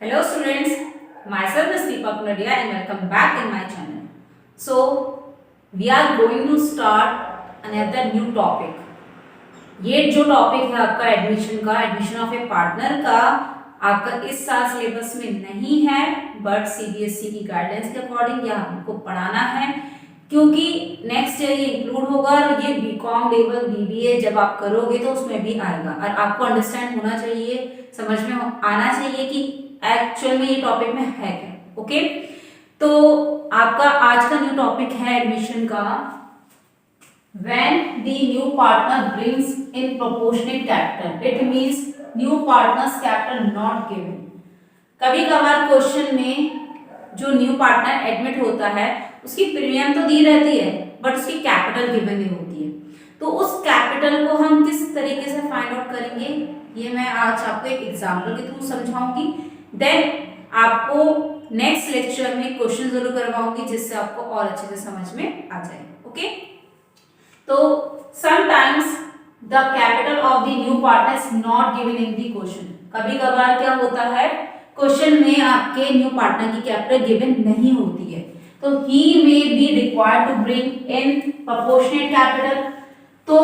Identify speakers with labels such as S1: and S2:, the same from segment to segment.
S1: Hello students, myself is Deepak Nadia and welcome back in my channel. So, we are going to start another new topic. ये जो topic है आपका admission of A partner का आपका इस साल syllabus में नहीं है, बट सीबीएसई की गाइडेंस के अकॉर्डिंग यह हमको पढ़ाना है क्योंकि नेक्स्ट ईयर ये इंक्लूड होगा और ये बीकॉम लेवल बीबीए जब आप करोगे तो उसमें भी आएगा और आपको अंडरस्टैंड होना चाहिए, समझ में आना चाहिए कि एक्चुअल में ये टॉपिक में है क्या। ओके, तो आपका आज का न्यू टॉपिक है एडमिशन का, when the new partner brings in proportionate capital, it means new partner's capital not given। कभी कभार क्वेश्चन में जो न्यू पार्टनर एडमिट होता है उसकी प्रीमियम तो दी रहती है बट उसकी कैपिटल गिवन नहीं होती है, तो उस कैपिटल को हम किस तरीके से फाइंड आउट करेंगे ये मैं आज आपको एक एग्जाम्पल के थ्रू समझाऊंगी। देन आपको नेक्स्ट लेक्चर में क्वेश्चन जरूर करवाऊंगी जिससे आपको और अच्छे से समझ में आ जाए। ओके, तो sometimes the capital of the new partner is not given in the question. कभी कभार क्या होता है क्वेश्चन में आपके न्यू पार्टनर की कैपिटल गिवन नहीं होती है, तो ही may be required to bring in proportionate capital. तो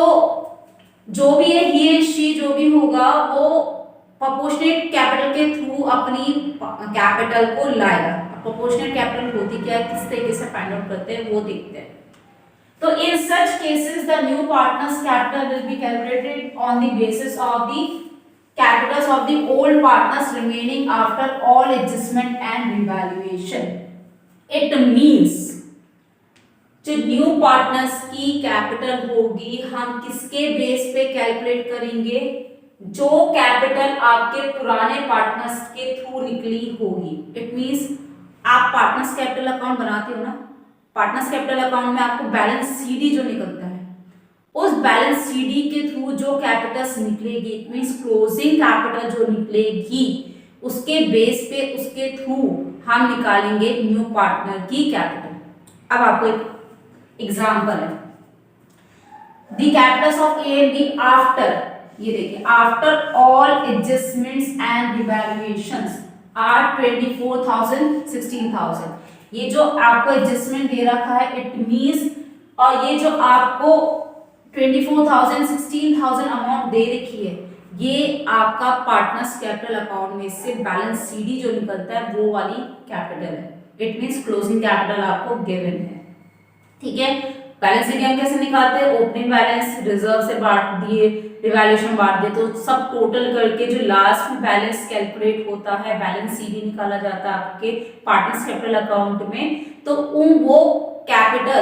S1: जो भी है ही शी जो भी होगा वो प्रोपोर्शनेट कैपिटल के थ्रू अपनी कैपिटल को लाएगा। प्रोपोर्शनेट कैपिटल होती क्या है, किस तरीके से फाइंड आउट करते हैं वो देखते हैं। तो in such cases the new partner's capital will be calculated on the basis of the capitals of the old partners remaining after all adjustment and revaluation। It means जो न्यू पार्टनर्स की capital होगी हम किसके base पे calculate करेंगे, जो capital आपके पुराने पार्टनर्स के थ्रू निकली होगी। इट मींस आप पार्टनर्स कैपिटल अकाउंट बनाते हो ना, पार्टनर्स कैपिटल अकाउंट में आपको बैलेंस सीडी जो निकलता है उस बैलेंस सीडी के थ्रू जो कैपिटल्स निकलेगी, इट मींस क्लोजिंग कैपिटल जो निकलेगी उसके बेस पे उसके थ्रू हम निकालेंगे न्यू पार्टनर की कैपिटल। अब आपको एक एग्जांपल है, the capitals of A and B after, ये देखिए after all adjustments and revaluations are 24,000 16,000। ये जो आपको एडजस्टमेंट दे रखा है इट मींस, और ये जो आपको 24,000 16,000 अमाउंट दे रखी है ये आपका पार्टनर्स कैपिटल अकाउंट में से बैलेंस सीडी जो निकलता है वो वाली कैपिटल है। इट मींस क्लोजिंग कैपिटल आपको गिवन है। ठीक है, बैलेंस सीडी हम कैसे निकालते हैं, ओपनिंग बैलेंस रिजर्व से बांट दिए, रिवैल्यूएशन बांट दिए, तो सब टोटल करके जो लास्ट में बैलेंस कैलकुलेट होता है बैलेंस सीडी निकाला जाता है आपके पार्टनर्स कैपिटल अकाउंट में। तो वो कैपिटल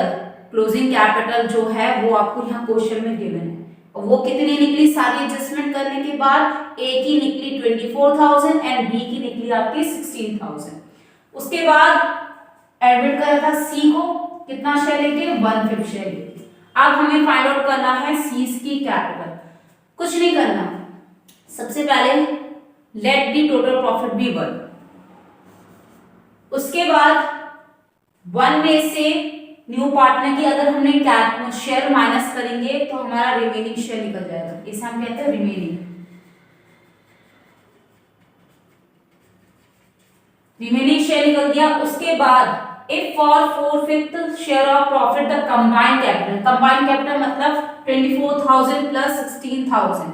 S1: क्लोजिंग कैपिटल जो है वो आपको यहाँ क्वेश्चन में गिवन है, और वो कितनी निकली सारी एडजस्टमेंट करने के बाद, ए की निकली 24,000 एंड बी की निकली आपकी 16,000। उसके बाद एडमिट करा था सी को, कितना शेयर लेके 1/5 शेयर लेके। अब हमें फाइंड आउट करना है सीज की कैपिटल। कुछ नहीं करना, सबसे पहले let the total profit be 1, उसके बाद 1 में से न्यू पार्टनर की अगर हमने शेयर माइनस करेंगे तो हमारा रिमेनिंग शेयर निकल जाएगा, इसे हम कहते हैं रिमेनिंग शेयर निकल गया। उसके बाद if for 4/5 share of profit the combined capital मतलब 24,000 plus 16,000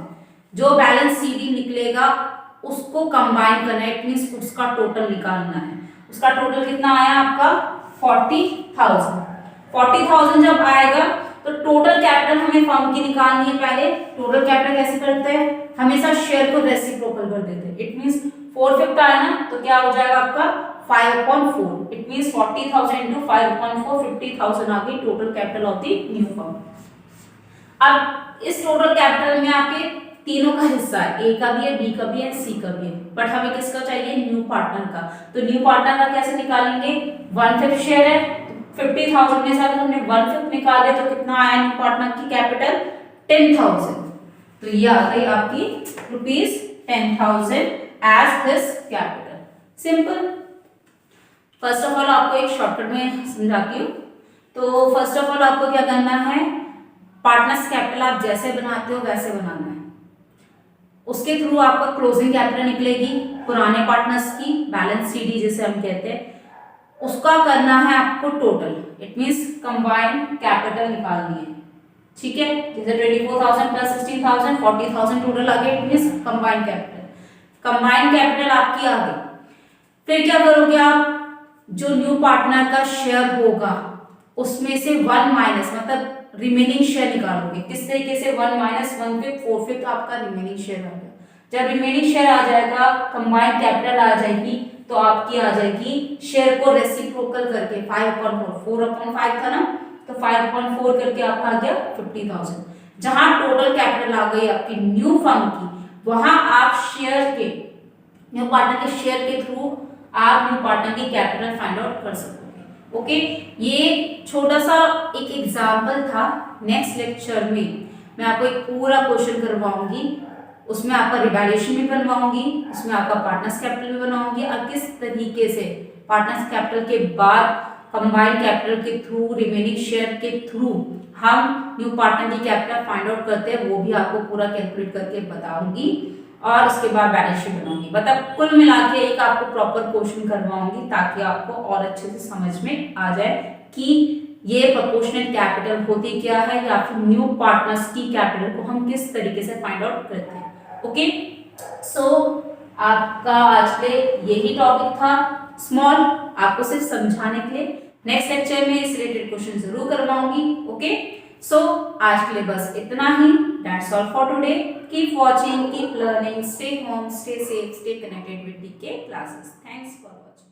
S1: जो बैलेंस सीडी निकलेगा उसको कंबाइन करना है, इट मींस उसका टोटल निकालना है। उसका टोटल कितना आया आपका 40,000। 40,000 जब आएगा तो टोटल कैपिटल हमें फर्म की निकालनी है। पहले टोटल कैपिटल कैसे करते हैं, हमेशा शेयर को रेसिप्रोकल कर देते हैं। इट मींस 4/5 आया ना तो क्या हो जाएगा आपका 5/4। इट मींस 40,000 into 5/4 50,000 आ गई total capital of the new firm. अब इस टोटल कैपिटल में आपके तीनों का हिस्सा है, ए का भी है, बी का भी है, सी का भी है, बट हमें किसका चाहिए, न्यू पार्टनर का। तो न्यू पार्टनर का कैसे निकालेंगे, 1/5 शेयर है, 50,000 में से अगर हमने 1/5 निकाले तो कितना आया न्यू पार्टनर की कैपिटल 10,000। तो ये आ गई आपकी ₹10,000 as his capital. Simple. First of all आपको एक शॉर्टकट में समझाती हूँ। तो फर्स्ट ऑफ ऑल आपको क्या करना है, पार्टनर्स कैपिटल आप जैसे बनाते हो वैसे बनाना है। उसके थ्रू आपका क्लोजिंग कैपिटल निकलेगी पुराने पार्टनर्स की, बैलेंस सीडी जिसे हम कहते हैं, उसका करना है आपको total, it means combined capital निकालनी है। ठीक है, जैसे 24,000 प्लस 16,000 40,000 टोटल आ गया, it means combined capital. Combined capital आपकी आ गई। फिर क्या करोगे आप, जो न्यू पार्टनर का शेयर होगा उसमें से 1 माइनस मतलब रिमेनिंग शेयर निकालोगे। किस तरीके से, 1 माइनस 1/5 4/5 आपका रिमेनिंग शेयर आ गया। जब रिमेनिंग शेयर आ जाएगा, कंबाइंड कैपिटल आ जाएगी, तो आपकी आ जाएगी शेयर को रेसिप्रोकल करके 5/4, 4/5 था ना, तो 5/4 करके आपका आ गया 50,000। जहां टोटल कैपिटल आ गई आपकी न्यू फर्म की, वहां आप शेयर के, न्यू पार्टनर के शेयर के थ्रू आप न्यू पार्टनर की कैपिटल फाइंड आउट कर सकोगे। ओके, ये छोटा सा एक एग्जांपल था। नेक्स्ट लेक्चर में मैं आपको एक पूरा क्वेश्चन करवाऊंगी, उसमें आपका रिवैल्यूएशन भी बनवाऊंगी, उसमें आपका पार्टनर्स कैपिटल भी बनवाऊंगी, और किस तरीके से पार्टनर्स कैपिटल के बाद कंबाइंड कैपिटल के थ्रू, रिमेनिंग शेयर के थ्रू हम न्यू पार्टनर की कैपिटल फाइंड आउट करते हैं, वो भी आपको पूरा कैलकुलेट करके बताऊंगी, और उसके बाद बैलेंस शीट बनाऊंगी। मतलब कुल मिला के एक आपको प्रॉपर क्वेश्चन करवाऊंगी, ताकि आपको और अच्छे से समझ में आ जाए कि ये प्रोपोर्शनल कैपिटल होती क्या है, या फिर न्यू पार्टनर्स की कैपिटल को हम किस तरीके से फाइंड आउट करते हैं। ओके, सो आपका आज के यही टॉपिक था, स्मॉल, आपको सिर्फ समझाने के लिए। नेक्स्ट लेक्चर में इस रिलेटेड क्वेश्चन जरूर करवाऊंगी। ओके, सो आज के लिए बस इतना ही। That's all for today. Keep watching, keep learning, stay home, stay safe, stay connected with DK classes. Thanks for watching.